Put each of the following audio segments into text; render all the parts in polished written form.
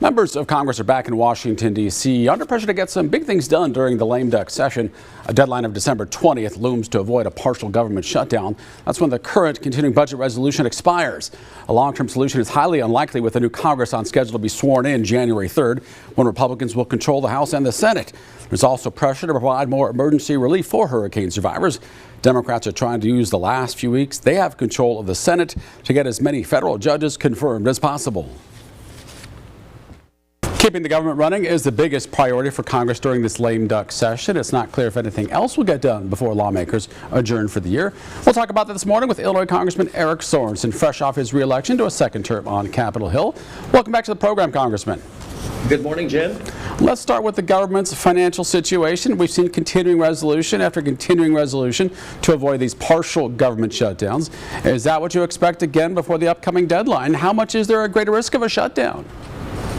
Members of Congress are back in Washington, D.C. under pressure to get some big things done during the lame duck session. A deadline of December 20th looms to avoid a partial government shutdown. That's when the current continuing budget resolution expires. A long-term solution is highly unlikely with the new Congress on schedule to be sworn in January 3rd, when Republicans will control the House and the Senate. There's also pressure to provide more emergency relief for hurricane survivors. Democrats are trying to use the last few weeks they have control of the Senate to get as many federal judges confirmed as possible. Keeping the government running is the biggest priority for Congress during this lame duck session. It's not clear if anything else will get done before lawmakers adjourn for the year. We'll talk about that this morning with Illinois Congressman Eric Sorensen, fresh off his re-election to a second term on Capitol Hill. Welcome back to the program, Congressman. Good morning, Jim. Let's start with the government's financial situation. We've seen continuing resolution after continuing resolution to avoid these partial government shutdowns. Is that what you expect again before the upcoming deadline? How much is there a greater risk of a shutdown?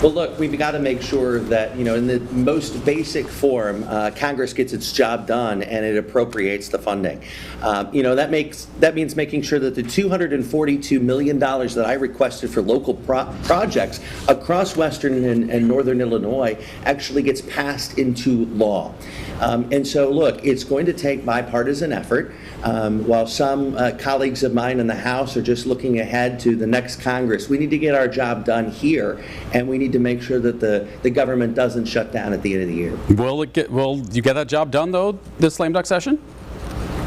Well, look, we've got to make sure that, in the most basic form, Congress gets its job done and it appropriates the funding. That means making sure that the $242 million that I requested for local projects across Western and Northern Illinois actually gets passed into law. And so, look, it's going to take bipartisan effort. While some colleagues of mine in the House are just looking ahead to the next Congress, we need to get our job done here, and we need to make sure that the government doesn't shut down at the end of the year. Will you get that job done, though, this lame duck session?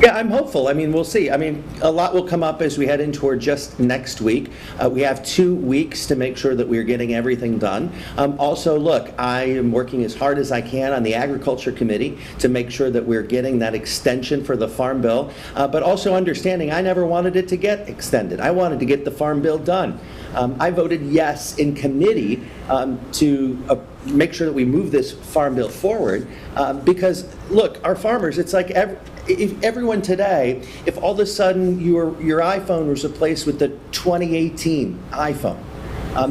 Yeah, I'm hopeful. We'll see. A lot will come up as we head in toward just next week. We have 2 weeks to make sure that we're getting everything done. Also, look, I am working as hard as I can on the Agriculture Committee to make sure that we're getting that extension for the Farm Bill, but also understanding I never wanted it to get extended. I wanted to get the Farm Bill done. I voted yes in committee to make sure that we move this Farm Bill forward because, look, our farmers, it's like if everyone today, if all of a sudden your iPhone was replaced with the 2018 iPhone,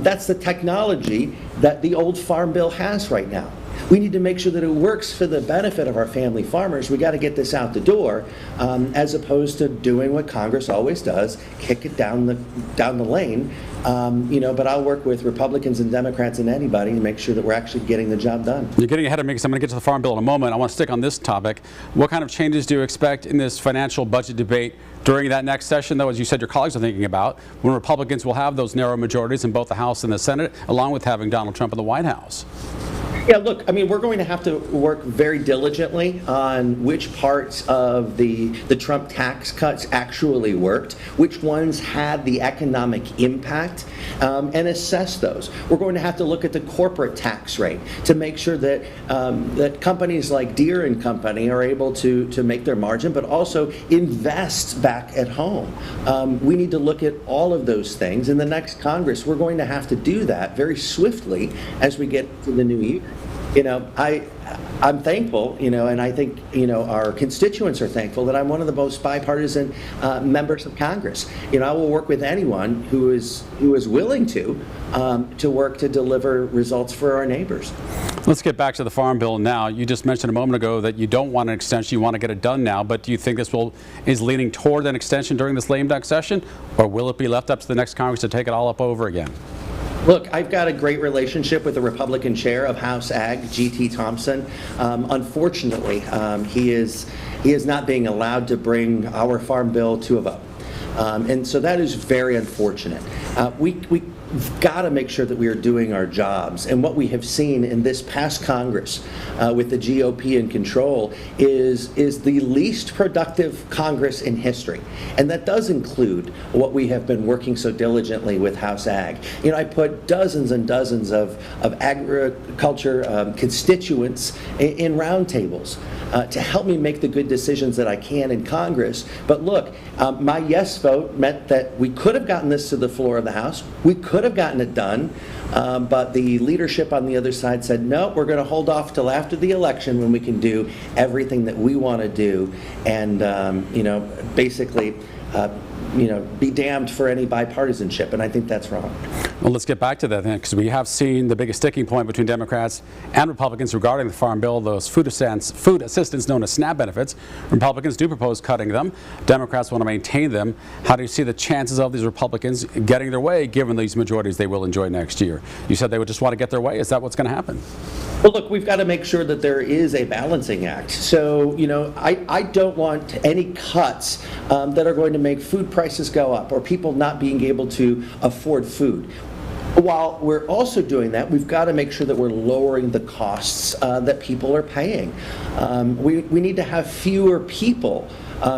that's the technology that the old Farm Bill has right now. We need to make sure that it works for the benefit of our family farmers. We got to get this out the door, as opposed to doing what Congress always does, kick it down the lane. But I'll work with Republicans and Democrats and anybody to make sure that we're actually getting the job done. You're getting ahead of me because I'm going to get to the Farm Bill in a moment. I want to stick on this topic. What kind of changes do you expect in this financial budget debate during that next session, though, as you said, your colleagues are thinking about, when Republicans will have those narrow majorities in both the House and the Senate, along with having Donald Trump in the White House? Yeah, look, we're going to have to work very diligently on which parts of the Trump tax cuts actually worked, which ones had the economic impact, and assess those. We're going to have to look at the corporate tax rate to make sure that that companies like Deere & Company are able to make their margin, but also invest back at home. We need to look at all of those things. In the next Congress, we're going to have to do that very swiftly as we get to the new year. I'm thankful, and I think, our constituents are thankful that I'm one of the most bipartisan members of Congress. I will work with anyone who is willing to work to deliver results for our neighbors. Let's get back to the Farm Bill now. You just mentioned a moment ago that you don't want an extension, you want to get it done now, but do you think this is leaning toward an extension during this lame duck session, or will it be left up to the next Congress to take it all up over again? Look, I've got a great relationship with the Republican chair of House Ag, G.T. Thompson. Unfortunately, he is not being allowed to bring our Farm Bill to a vote. And so that is very unfortunate. We've got to make sure that we are doing our jobs. And what we have seen in this past Congress with the GOP in control is the least productive Congress in history. And that does include what we have been working so diligently with House Ag. I put dozens and dozens of agriculture constituents in roundtables to help me make the good decisions that I can in Congress. But look, my yes vote meant that we could have gotten this to the floor of the House. We could have gotten it done, but the leadership on the other side said, no, we're going to hold off till after the election when we can do everything that we want to do, and basically be damned for any bipartisanship, and I think that's wrong. Well, let's get back to that then, because we have seen the biggest sticking point between Democrats and Republicans regarding the Farm Bill, those food assistance known as SNAP benefits. Republicans do propose cutting them. Democrats want to maintain them. How do you see the chances of these Republicans getting their way, given these majorities they will enjoy next year? You said they would just want to get their way. Is that what's going to happen? Well, look, we've got to make sure that there is a balancing act. So, I don't want any cuts that are going to make food prices go up or people not being able to afford food. While we're also doing that, we've got to make sure that we're lowering the costs that people are paying. We need to have fewer people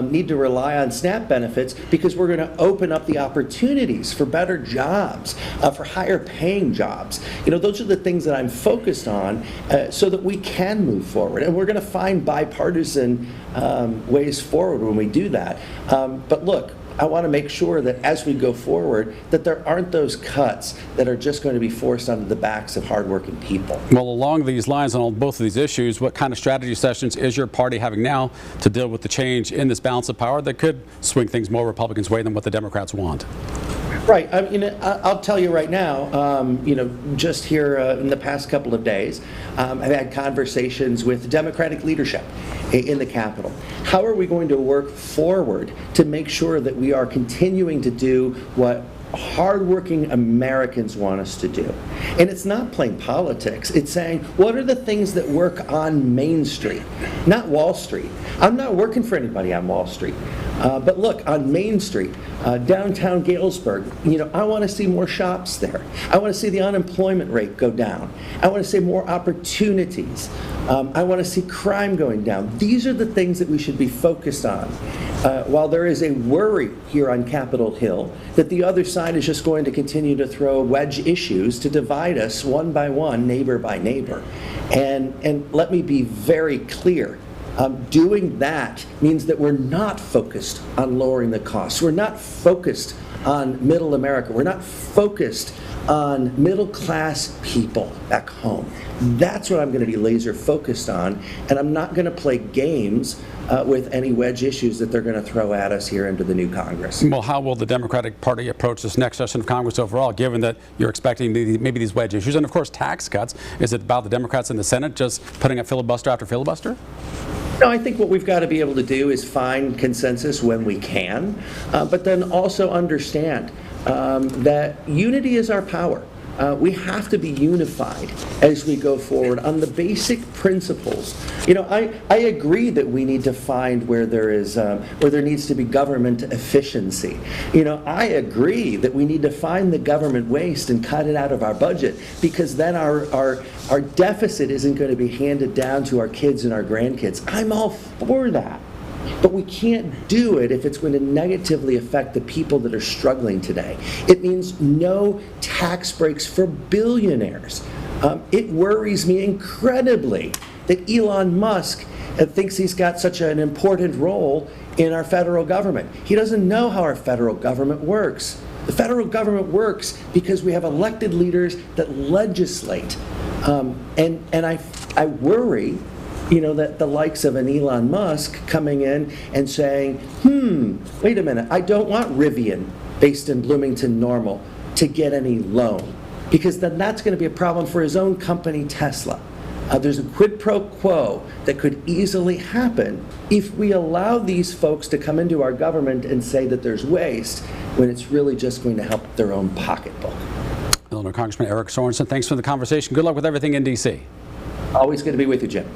need to rely on SNAP benefits, because we're going to open up the opportunities for better jobs, for higher paying jobs. Those are the things that I'm focused on so that we can move forward. And we're going to find bipartisan ways forward when we do that. But look, I want to make sure that as we go forward, that there aren't those cuts that are just going to be forced onto the backs of hardworking people. Well, along these lines, on both of these issues, what kind of strategy sessions is your party having now to deal with the change in this balance of power that could swing things more Republicans' way than what the Democrats want? Right. I'll tell you right now, just here in the past couple of days, I've had conversations with Democratic leadership in the Capitol. How are we going to work forward to make sure that we are continuing to do what hardworking Americans want us to do? And it's not playing politics. It's saying, what are the things that work on Main Street, not Wall Street? I'm not working for anybody on Wall Street. But look, on Main Street, downtown Galesburg, I want to see more shops there. I want to see the unemployment rate go down. I want to see more opportunities. I want to see crime going down. These are the things that we should be focused on. While there is a worry here on Capitol Hill that the other side is just going to continue to throw wedge issues to divide us one by one, neighbor by neighbor. And let me be very clear. Doing that means that we're not focused on lowering the costs. We're not focused on middle America. We're not focused on middle class people back home. That's what I'm going to be laser focused on, and I'm not going to play games with any wedge issues that they're going to throw at us here into the new Congress. Well, how will the Democratic Party approach this next session of Congress overall, given that you're expecting maybe these wedge issues and, of course, tax cuts? Is it about the Democrats in the Senate just putting up filibuster after filibuster? No, I think what we've got to be able to do is find consensus when we can, but then also understand that unity is our power. We have to be unified as we go forward on the basic principles. I agree that we need to find where there needs to be government efficiency. I agree that we need to find the government waste and cut it out of our budget, because then our deficit isn't going to be handed down to our kids and our grandkids. I'm all for that. But we can't do it if it's going to negatively affect the people that are struggling today. It means no tax breaks for billionaires. It worries me incredibly that Elon Musk thinks he's got such an important role in our federal government. He doesn't know how our federal government works. The federal government works because we have elected leaders that legislate. And I worry that the likes of an Elon Musk coming in and saying, wait a minute, I don't want Rivian, based in Bloomington Normal, to get any loan, because then that's going to be a problem for his own company, Tesla. There's a quid pro quo that could easily happen if we allow these folks to come into our government and say that there's waste, when it's really just going to help their own pocketbook. Illinois Congressman Eric Sorensen, thanks for the conversation. Good luck with everything in D.C. Always good to be with you, Jim.